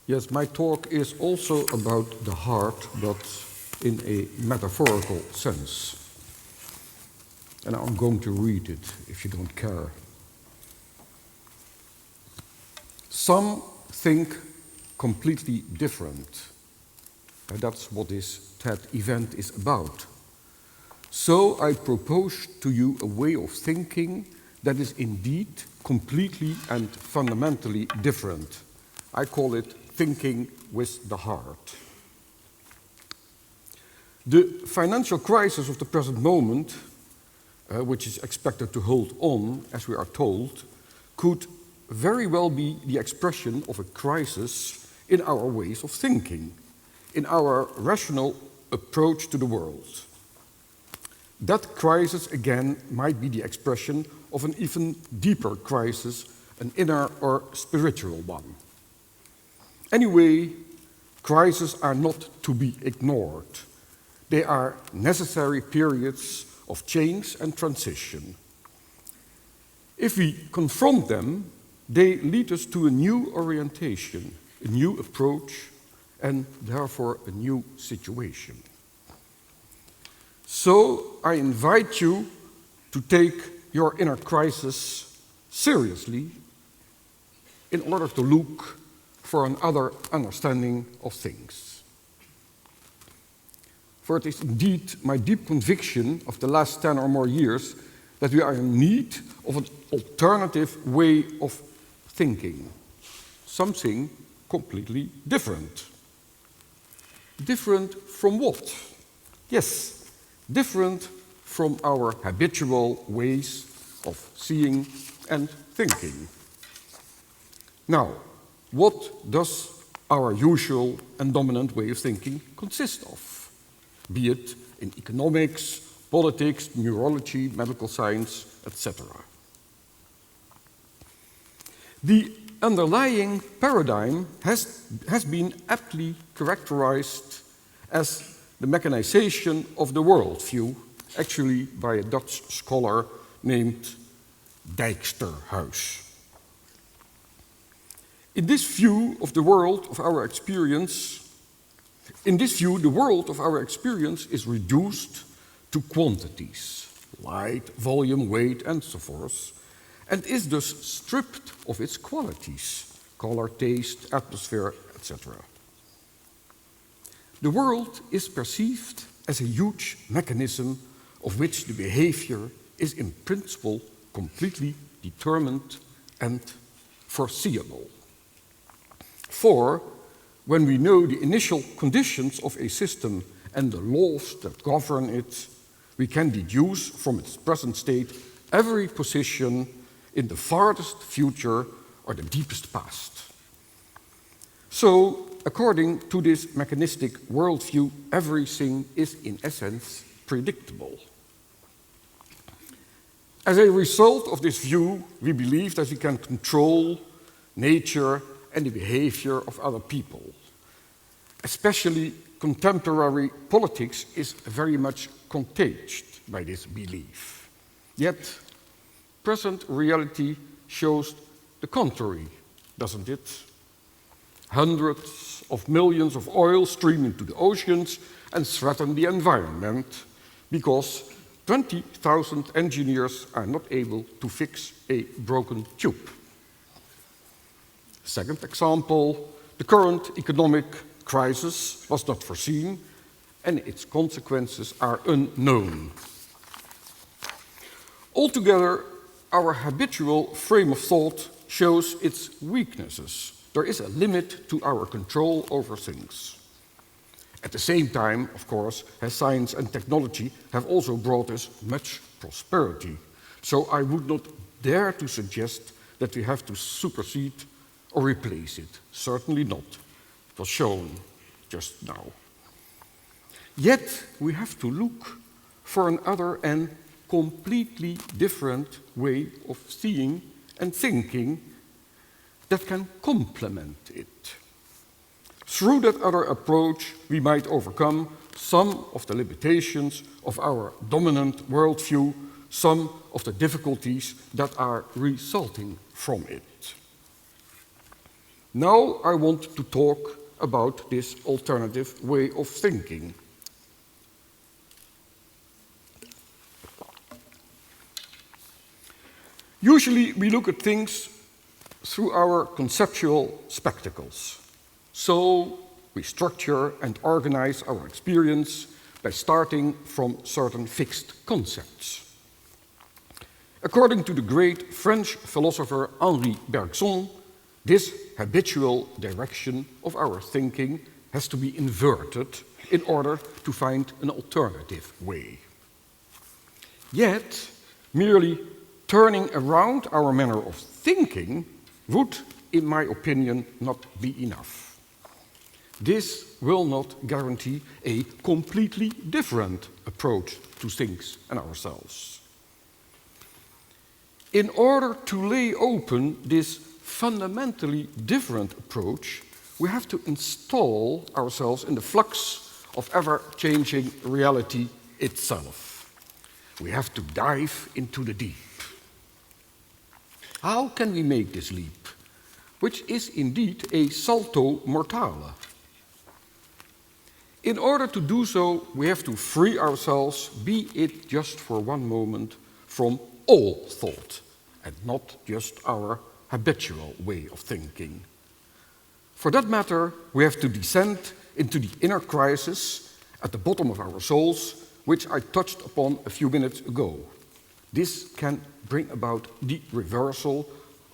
Yes, my talk is also about the heart, but in a metaphorical sense. And I'm going to read it, if you don't care. Some think completely different. And that's what this TED event is about. So I propose to you a way of thinking that is indeed completely and fundamentally different. I call it thinking with the heart. The financial crisis of the present moment, which is expected to hold on, as we are told, could very well be the expression of a crisis in our ways of thinking, in our rational approach to the world. That crisis, again, might be the expression of an even deeper crisis, an inner or spiritual one. Anyway, crises are not to be ignored. They are necessary periods of change and transition. If we confront them, they lead us to a new orientation, a new approach, and therefore a new situation. So I invite you to take your inner crisis seriously in order to look for another understanding of things. For it is indeed my deep conviction of the last 10 or more years that we are in need of an alternative way of thinking, something completely different. Different from what? Yes, different from our habitual ways of seeing and thinking. Now, what does our usual and dominant way of thinking consist of? Be it in economics, politics, neurology, medical science, etc. The underlying paradigm has been aptly characterized as the mechanization of the worldview, actually by a Dutch scholar named Dijksterhuis. In this view of the world of our experience, the world of our experience is reduced to quantities, light, volume, weight, and so forth, and is thus stripped of its qualities, color, taste, atmosphere, etc. The world is perceived as a huge mechanism of which the behavior is in principle completely determined and foreseeable. For when we know the initial conditions of a system and the laws that govern it, we can deduce from its present state every position in the farthest future or the deepest past. So, according to this mechanistic worldview, everything is in essence predictable. As a result of this view, we believe that we can control nature and the behavior of other people. Especially contemporary politics is very much contagious by this belief. Yet, present reality shows the contrary, doesn't it? Hundreds of millions of oil stream into the oceans and threaten the environment because 20,000 engineers are not able to fix a broken tube. Second example, the current economic crisis was not foreseen and its consequences are unknown. Altogether, our habitual frame of thought shows its weaknesses. There is a limit to our control over things. At the same time, of course, as science and technology have also brought us much prosperity. So I would not dare to suggest that we have to supersede or replace it. Certainly not. It was shown just now. Yet we have to look for another and completely different way of seeing and thinking that can complement it. Through that other approach, we might overcome some of the limitations of our dominant worldview, some of the difficulties that are resulting from it. Now I want to talk about this alternative way of thinking. Usually we look at things through our conceptual spectacles. So we structure and organize our experience by starting from certain fixed concepts. According to the great French philosopher Henri Bergson, this habitual direction of our thinking has to be inverted in order to find an alternative way. Yet, merely turning around our manner of thinking would, in my opinion, not be enough. This will not guarantee a completely different approach to things and ourselves. In order to lay open this fundamentally different approach, we have to install ourselves in the flux of ever-changing reality itself. We have to dive into the deep. How can we make this leap, which is indeed a salto mortale? In order to do so, we have to free ourselves, be it just for one moment, from all thought, and not just our habitual way of thinking. For that matter, we have to descend into the inner crisis at the bottom of our souls, which I touched upon a few minutes ago. This can bring about the reversal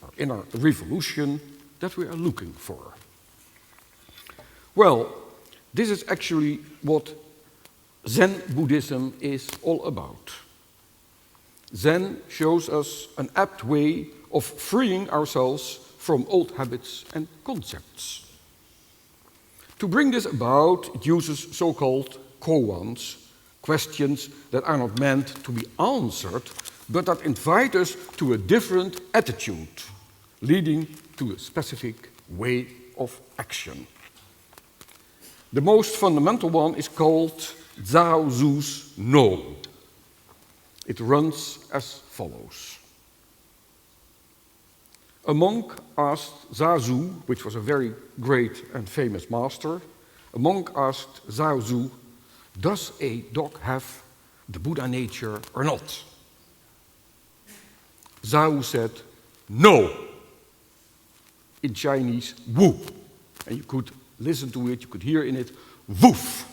or inner revolution that we are looking for. Well, this is actually what Zen Buddhism is all about. Zen shows us an apt way of freeing ourselves from old habits and concepts. To bring this about, it uses so-called koans, questions that are not meant to be answered, but that invite us to a different attitude, leading to a specific way of action. The most fundamental one is called Zhao Zu's No. It runs as follows. A monk asked Zhao Zu, which was a very great and famous master, a monk asked Zhao Zu, does a dog have the Buddha nature or not? Zhao said, no. In Chinese, wu. And you could listen to it, you could hear in it, woof.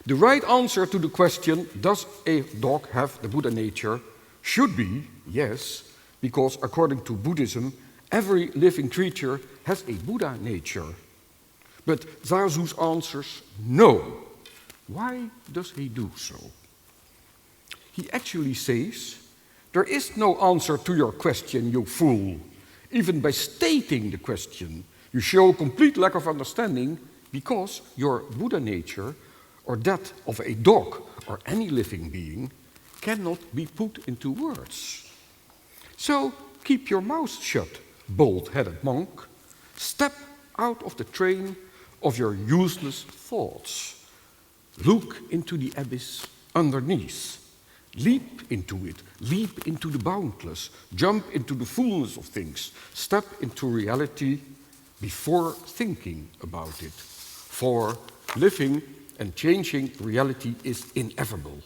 The right answer to the question, does a dog have the Buddha nature, should be yes, because according to Buddhism, every living creature has a Buddha nature. But Zhao Zu's answers no. Why does he do so? He actually says, there is no answer to your question, you fool. Even by stating the question, you show complete lack of understanding because your Buddha nature, or that of a dog or any living being, cannot be put into words. So keep your mouth shut, bald-headed monk. Step out of the train of your useless thoughts. Look into the abyss underneath. Leap into it, leap into the boundless, jump into the fullness of things, step into reality before thinking about it. For living and changing reality is inevitable.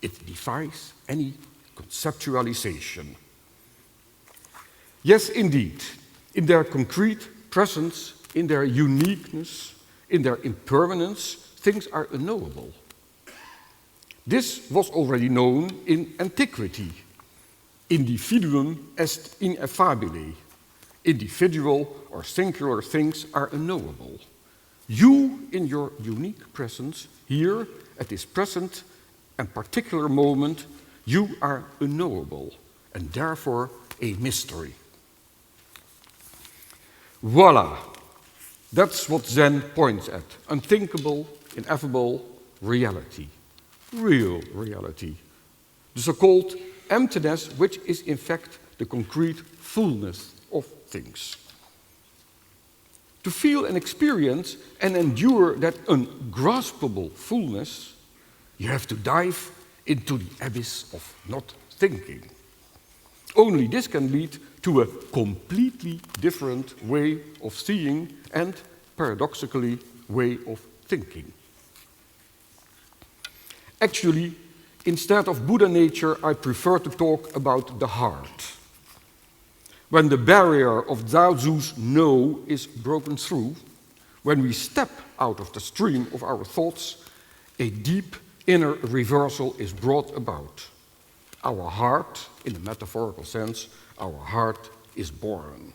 It defies any conceptualization. Yes, indeed, in their concrete presence, in their uniqueness, in their impermanence, things are unknowable. This was already known in antiquity. Individuum est ineffabile. Individual or singular things are unknowable. You, in your unique presence, here, at this present and particular moment, you are unknowable, and therefore a mystery. Voila! That's what Zen points at. Unthinkable, ineffable reality. Real reality. The so-called emptiness, which is in fact the concrete fullness of things. To feel and experience and endure that ungraspable fullness, you have to dive into the abyss of not thinking. Only this can lead to a completely different way of seeing and, paradoxically, way of thinking. Actually, instead of Buddha nature, I prefer to talk about the heart. When the barrier of Lao Tzu's no is broken through, when we step out of the stream of our thoughts, a deep inner reversal is brought about. Our heart, in a metaphorical sense, our heart is born.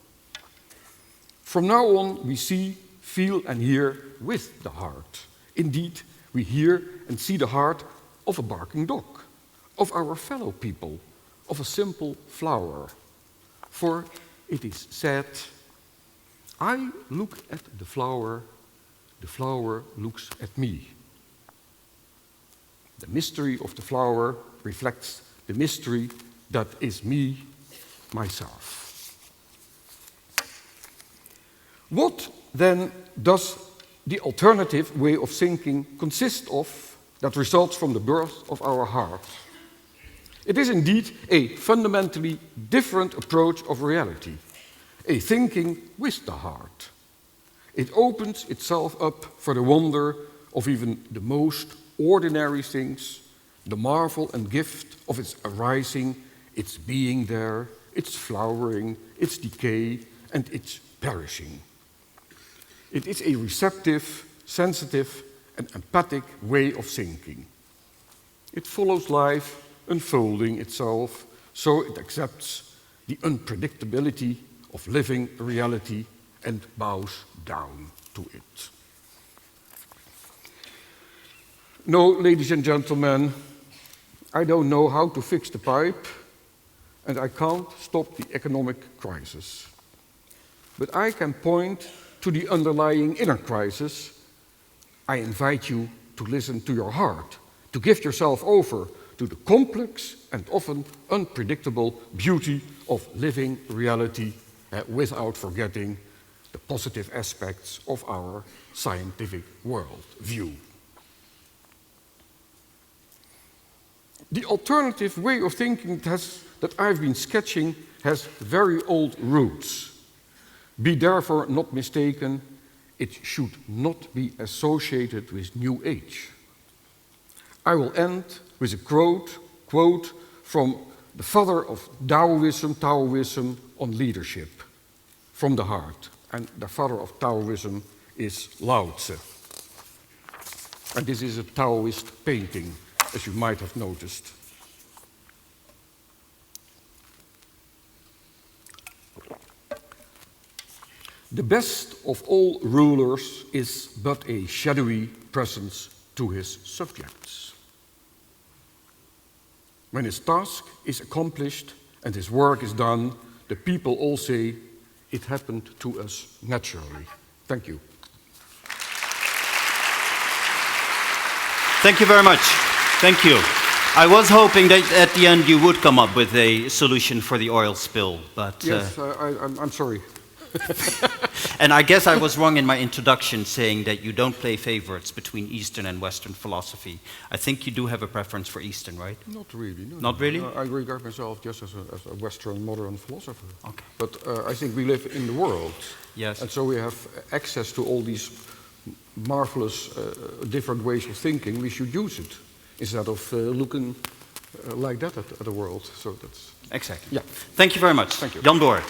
From now on, we see, feel and hear with the heart. Indeed, we hear and see the heart of a barking dog, of our fellow people, of a simple flower. For it is said, I look at the flower looks at me. The mystery of the flower reflects the mystery that is me, myself. What then does the alternative way of thinking consist of that results from the birth of our heart? It is indeed a fundamentally different approach of reality, a thinking with the heart. It opens itself up for the wonder of even the most ordinary things, the marvel and gift of its arising, its being there, its flowering, its decay, and its perishing. It is a receptive, sensitive, and empathic way of thinking. It follows life unfolding itself, so it accepts the unpredictability of living reality and bows down to it. No, ladies and gentlemen, I don't know how to fix the pipe, and I can't stop the economic crisis. But I can point to the underlying inner crisis. I invite you to listen to your heart, to give yourself over to the complex and often unpredictable beauty of living reality without forgetting the positive aspects of our scientific worldview. The alternative way of thinking that I've been sketching has very old roots. Be therefore not mistaken, it should not be associated with New Age. I will end with a quote from the father of Taoism on leadership, from the heart. And the father of Taoism is Lao Tzu. And this is a Taoist painting, as you might have noticed. The best of all rulers is but a shadowy presence to his subjects. When his task is accomplished and his work is done, the people all say, it happened to us naturally. Thank you. Thank you very much. Thank you. I was hoping that at the end you would come up with a solution for the oil spill, but... Yes, I'm sorry. And I guess I was wrong in my introduction saying that you don't play favorites between Eastern and Western philosophy. I think you do have a preference for Eastern, right? Not really. No, Not really? I regard myself just as a Western modern philosopher. Okay. But I think we live in the world. Yes. And so we have access to all these marvelous different ways of thinking. We should use it instead of looking like that at the world. So that's... Exactly. Yeah. Thank you very much. Thank you. Jan Boer.